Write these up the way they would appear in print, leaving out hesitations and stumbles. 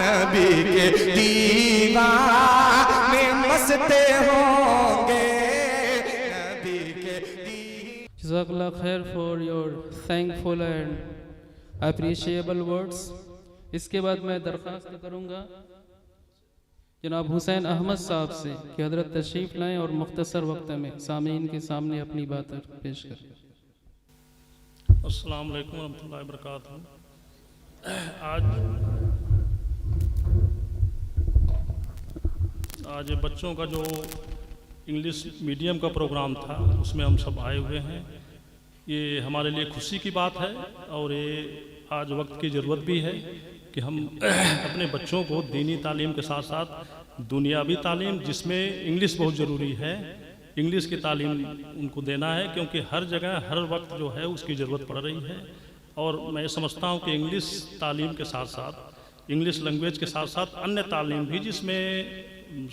नबी के दीवाने मस्ते होंगे नबी के Jazakallah khair for your thankful and appreciable words. इसके बाद मैं दरख्वास्त करूँगा जनाब हुसैन अहमद साहब से कि हजरत तशरीफ़ लाएँ और मुख्तसर वक्त में सामीन के सामने अपनी बात पेश करें। अस्सलाम वालेकुम रहमतुल्लाहि व बरकातहू। आज बच्चों का जो इंग्लिश मीडियम का प्रोग्राम था उसमें हम सब आए हुए हैं। ये हमारे लिए खुशी की बात है और ये आज वक्त की ज़रूरत भी है कि हम अपने बच्चों को दीनी तालीम के साथ साथ दुनियावी तालीम, जिसमें इंग्लिश बहुत ज़रूरी है, इंग्लिश की तालीम उनको देना है, क्योंकि हर जगह हर वक्त जो है उसकी ज़रूरत पड़ रही है। और मैं समझता हूँ कि इंग्लिश तालीम के साथ साथ, इंग्लिश लैंग्वेज के साथ साथ अन्य तालीम भी, जिसमें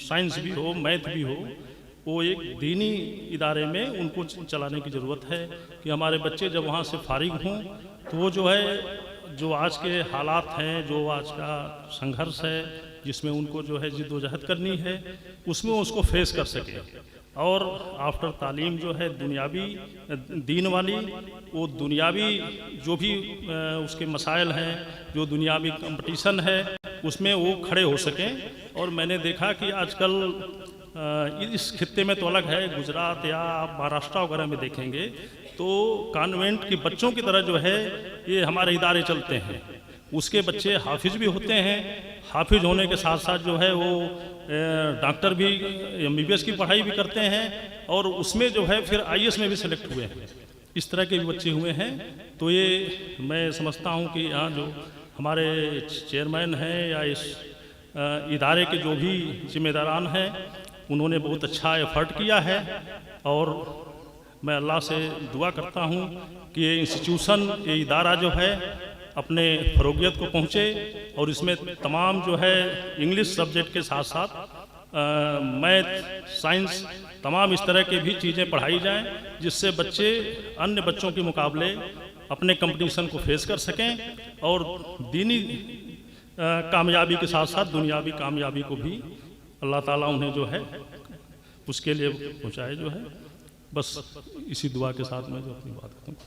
साइंस भी हो, मैथ भी हो, वो एक दीनी इदारे में उनको चलाने की ज़रूरत है कि हमारे बच्चे जब वहाँ से फारिग हों तो वो जो है, जो आज के हालात हैं, जो आज का संघर्ष है, जिसमें उनको जो है जिद्दोजहद करनी है, उसमें उसको फेस कर सके। और आफ्टर तालीम जो है दुनियावी दीन वाली, वो दुनियावी जो भी उसके मसाइल हैं, जो दुनियावी कंपटीशन है, उसमें वो खड़े हो सकें। और मैंने देखा कि आजकल इस खित्ते में तो अलग है, गुजरात या आप महाराष्ट्र वगैरह में देखेंगे तो कॉन्वेंट के बच्चों की तरह जो है ये हमारे इदारे चलते हैं। उसके बच्चे हाफिज भी होते हैं, हाफिज होने के साथ साथ जो है वो डॉक्टर भी, MBBS की पढ़ाई भी करते हैं, और उसमें जो है फिर IAS में भी सिलेक्ट हुए हैं। इस तरह के भी बच्चे हुए हैं। तो ये मैं समझता हूँ कि यहाँ जो हमारे चेयरमैन हैं या इस इदारे के जो भी जिम्मेदारान हैं, उन्होंने बहुत अच्छा एफर्ट किया है। और मैं अल्लाह से दुआ करता हूँ कि ये इंस्टीट्यूशन, ये इदारा जो है अपने फरोगियत को पहुँचे और इसमें तमाम जो है इंग्लिश सब्जेक्ट के साथ साथ मैथ, साइंस, तमाम इस तरह की भी चीज़ें पढ़ाई जाएं, जिससे बच्चे अन्य बच्चों के मुकाबले अपने कंपटीशन को फेस कर सकें और दीनी कामयाबी के साथ साथ दुनियावी कामयाबी को भी अल्लाह ताला उन्हें जो है उसके लिए पहुँचाए जो है। बस इसी दुआ के साथ मैं जो अपनी बात करता हूँ।